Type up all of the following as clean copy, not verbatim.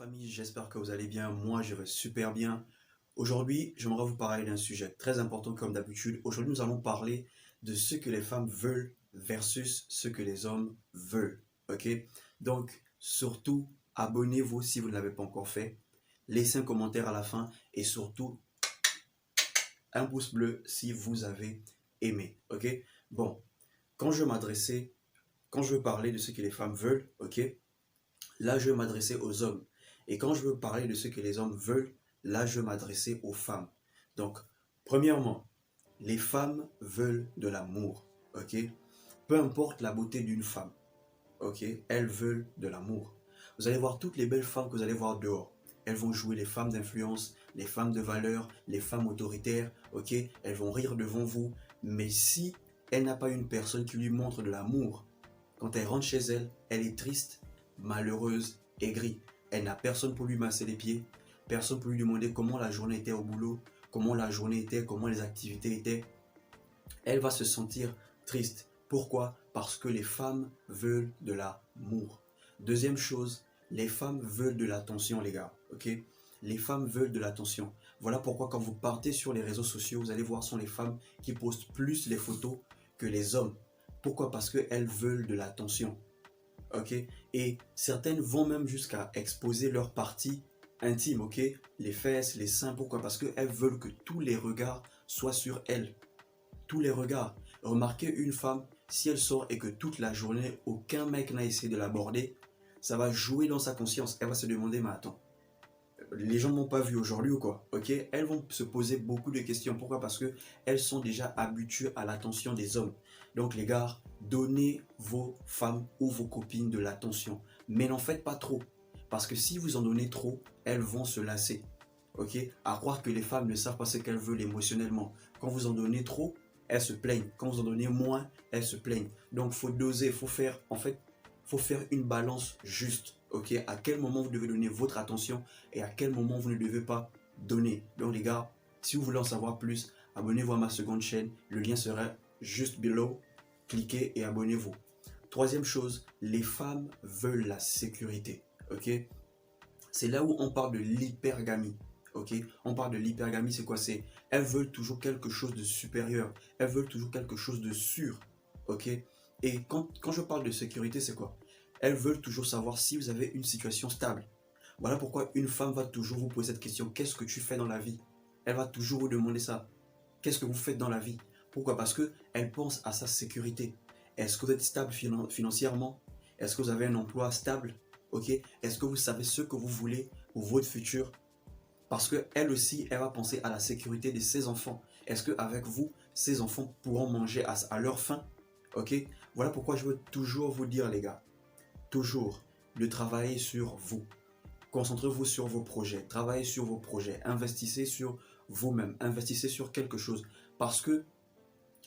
famille, j'espère que vous allez bien. Moi, je vais super bien. Aujourd'hui, j'aimerais vous parler d'un sujet très important comme d'habitude. Aujourd'hui, nous allons parler de ce que les femmes veulent versus ce que les hommes veulent. Ok? Donc, surtout, abonnez-vous si vous ne l'avez pas encore fait. Laissez un commentaire à la fin et surtout, un pouce bleu si vous avez aimé. Ok? Bon, quand je m'adressais, quand je veux parler de ce que les femmes veulent, ok? Là, je vais m'adresser aux hommes. Et quand je veux parler de ce que les hommes veulent, là, je vais m'adresser aux femmes. Donc, premièrement, les femmes veulent de l'amour. Ok? Peu importe la beauté d'une femme. Ok? Elles veulent de l'amour. Vous allez voir toutes les belles femmes que vous allez voir dehors. Elles vont jouer les femmes d'influence, les femmes de valeur, les femmes autoritaires. Ok? Elles vont rire devant vous. Mais si elle n'a pas une personne qui lui montre de l'amour, quand elle rentre chez elle, elle est triste, malheureuse, aigrie. Elle n'a personne pour lui masser les pieds, personne pour lui demander comment la journée était au boulot, comment la journée était, comment les activités étaient. Elle va se sentir triste. Pourquoi? Parce que les femmes veulent de l'amour. Deuxième chose, les femmes veulent de l'attention, les gars. Ok? Les femmes veulent de l'attention. Voilà pourquoi quand vous partez sur les réseaux sociaux, vous allez voir, ce sont les femmes qui postent plus les photos que les hommes. Pourquoi? Parce qu'elles veulent de l'attention. Ok? Et certaines vont même jusqu'à exposer leurs parties intimes, ok? Les fesses, les seins, pourquoi? Parce qu'elles veulent que tous les regards soient sur elles. Tous les regards. Remarquez une femme, si elle sort et que toute la journée, aucun mec n'a essayé de l'aborder, ça va jouer dans sa conscience. Elle va se demander, mais attends, les gens ne m'ont pas vu aujourd'hui ou quoi? Ok? Elles vont se poser beaucoup de questions. Pourquoi? Parce que elles sont déjà habituées à l'attention des hommes. Donc les gars, donnez vos femmes ou vos copines de l'attention. Mais n'en faites pas trop. Parce que si vous en donnez trop, elles vont se lasser. Ok? À croire que les femmes ne savent pas ce qu'elles veulent émotionnellement. Quand vous en donnez trop, elles se plaignent. Quand vous en donnez moins, elles se plaignent. Donc il faut doser, il faut faire, en fait, faut faire une balance juste. Ok? À quel moment vous devez donner votre attention et à quel moment vous ne devez pas donner. Donc les gars, si vous voulez en savoir plus, abonnez-vous à ma seconde chaîne. Le lien sera juste below. Cliquez et abonnez-vous. Troisième chose, les femmes veulent la sécurité. Ok? C'est là où on parle de l'hypergamie. Ok? On parle de l'hypergamie, c'est quoi? C'est elles veulent toujours quelque chose de supérieur. Elles veulent toujours quelque chose de sûr. Ok? Et quand je parle de sécurité, c'est quoi? Elles veulent toujours savoir si vous avez une situation stable. Voilà pourquoi une femme va toujours vous poser cette question. Qu'est-ce que tu fais dans la vie? Elle va toujours vous demander ça. Qu'est-ce que vous faites dans la vie? Pourquoi? Parce qu'elle pense à sa sécurité. Est-ce que vous êtes stable financièrement? Est-ce que vous avez un emploi stable? Ok? Est-ce que vous savez ce que vous voulez pour votre futur? Parce qu'elle aussi, elle va penser à la sécurité de ses enfants. Est-ce qu'avec vous, ses enfants pourront manger à leur faim? Ok? Voilà pourquoi je veux toujours vous dire, les gars, toujours de travailler sur vous. Concentrez-vous sur vos projets, travaillez sur vos projets, investissez sur vous-même, investissez sur quelque chose. Parce que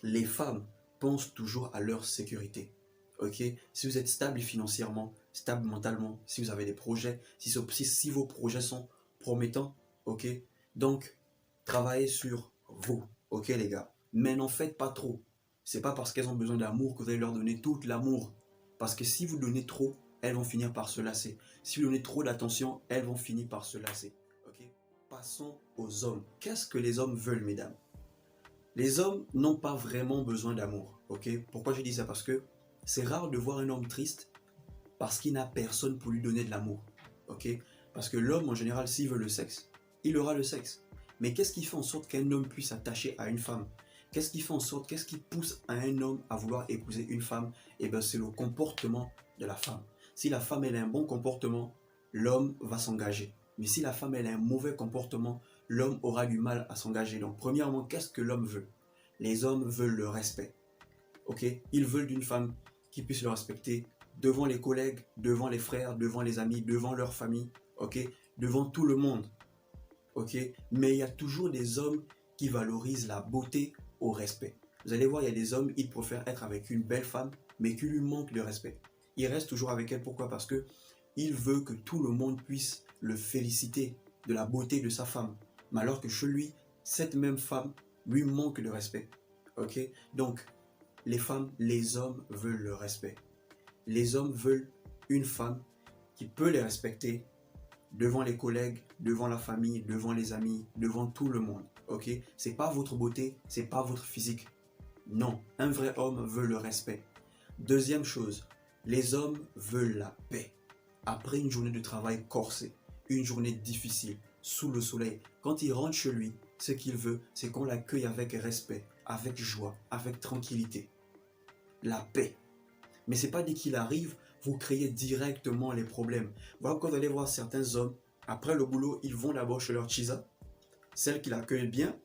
les femmes pensent toujours à leur sécurité. Ok? Si vous êtes stable financièrement, stable mentalement, si vous avez des projets, si vos projets sont promettants, ok? Donc, travaillez sur vous, ok les gars? Mais n'en faites pas trop. C'est pas parce qu'elles ont besoin d'amour que vous allez leur donner tout l'amour. Parce que si vous donnez trop, elles vont finir par se lasser. Si vous donnez trop d'attention, elles vont finir par se lasser. Ok? Passons aux hommes. Qu'est-ce que les hommes veulent, mesdames? Les hommes n'ont pas vraiment besoin d'amour. Ok? Pourquoi je dis ça? Parce que c'est rare de voir un homme triste parce qu'il n'a personne pour lui donner de l'amour. Ok? Parce que l'homme, en général, s'il veut le sexe, il aura le sexe. Mais qu'est-ce qui fait en sorte qu'un homme puisse s'attacher à une femme? Qu'est-ce qui fait en sorte, qu'est-ce qui pousse un homme à vouloir épouser une femme? Eh bien, c'est le comportement de la femme. Si la femme elle a un bon comportement, l'homme va s'engager. Mais si la femme elle a un mauvais comportement, l'homme aura du mal à s'engager. Donc, premièrement, qu'est-ce que l'homme veut? Les hommes veulent le respect. Ok? Ils veulent d'une femme qui puisse le respecter devant les collègues, devant les frères, devant les amis, devant leur famille, ok? Devant tout le monde, ok? Mais il y a toujours des hommes qui valorisent la beauté au respect. Vous allez voir, il y a des hommes, ils préfèrent être avec une belle femme, mais qui lui manque de respect. Il reste toujours avec elle, pourquoi? Parce que il veut que tout le monde puisse le féliciter de la beauté de sa femme. Mais alors que chez lui, cette même femme lui manque de respect. Ok? Donc, les femmes, les hommes veulent le respect. Les hommes veulent une femme qui peut les respecter devant les collègues, devant la famille, devant les amis, devant tout le monde. Ok? C'est pas votre beauté, c'est pas votre physique. Non, un vrai homme veut le respect. Deuxième chose, les hommes veulent la paix. Après une journée de travail corsée, une journée difficile, sous le soleil, quand il rentre chez lui, ce qu'il veut, c'est qu'on l'accueille avec respect, avec joie, avec tranquillité. La paix. Mais c'est pas dès qu'il arrive, vous créez directement les problèmes. Voilà, quand vous allez voir certains hommes, après le boulot, ils vont d'abord chez leur chisa, celle qui l'accueille bien,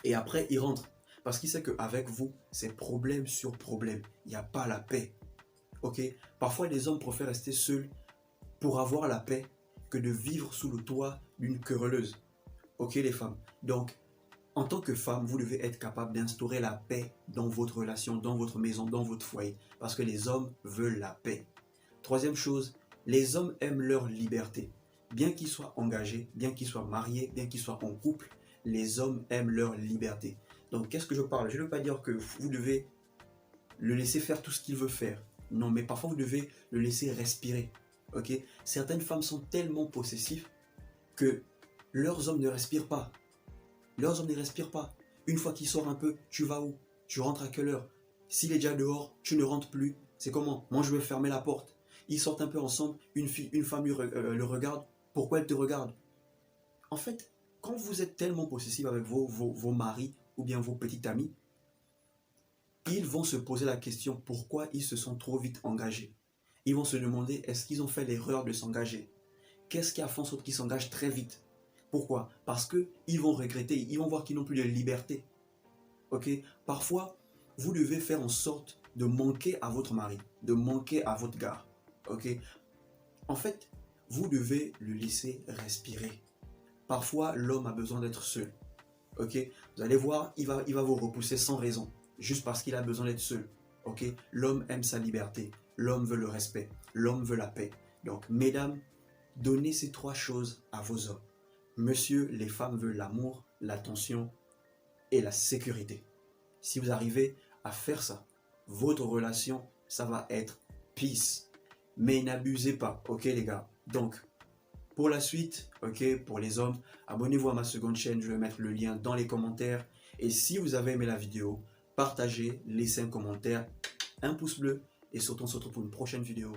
et après ils rentrent. Parce qu'ils savent qu'avec vous, c'est problème sur problème. Il n'y a pas la paix. Ok? Parfois, les hommes préfèrent rester seuls pour avoir la paix que de vivre sous le toit d'une querelleuse. Ok, les femmes? Donc, en tant que femme, vous devez être capable d'instaurer la paix dans votre relation, dans votre maison, dans votre foyer. Parce que les hommes veulent la paix. Troisième chose, les hommes aiment leur liberté. Bien qu'ils soient engagés, bien qu'ils soient mariés, bien qu'ils soient en couple, les hommes aiment leur liberté. Donc, qu'est-ce que je parle? Je ne veux pas dire que vous devez le laisser faire tout ce qu'il veut faire. Non, mais parfois vous devez le laisser respirer. Ok? Certaines femmes sont tellement possessives que leurs hommes ne respirent pas. Leurs hommes ne respirent pas. Une fois qu'il sort un peu, tu vas où? Tu rentres à quelle heure? S'il est déjà dehors, tu ne rentres plus. C'est comment? Moi, je vais fermer la porte. Ils sortent un peu ensemble, une femme le regarde. Pourquoi elle te regarde? En fait, quand vous êtes tellement possessif avec vos maris ou bien vos petites amies, ils vont se poser la question pourquoi ils se sont trop vite engagés. Ils vont se demander est-ce qu'ils ont fait l'erreur de s'engager? Qu'est-ce qui a fait en sorte qu'ils s'engagent très vite? Pourquoi? Parce qu'ils vont regretter, ils vont voir qu'ils n'ont plus de liberté. Ok? Parfois, vous devez faire en sorte de manquer à votre mari, de manquer à votre gars. Ok? En fait, vous devez le laisser respirer. Parfois, l'homme a besoin d'être seul. Ok? Vous allez voir, il va vous repousser sans raison, juste parce qu'il a besoin d'être seul. Ok? L'homme aime sa liberté, l'homme veut le respect, l'homme veut la paix. Donc, mesdames, donnez ces trois choses à vos hommes. Monsieur, les femmes veulent l'amour, l'attention et la sécurité. Si vous arrivez à faire ça, votre relation, ça va être peace. Mais n'abusez pas, ok les gars? Donc, pour la suite, ok, pour les hommes, abonnez-vous à ma seconde chaîne, je vais mettre le lien dans les commentaires. Et si vous avez aimé la vidéo, partagez, laissez un commentaire, un pouce bleu et surtout on se retrouve pour une prochaine vidéo.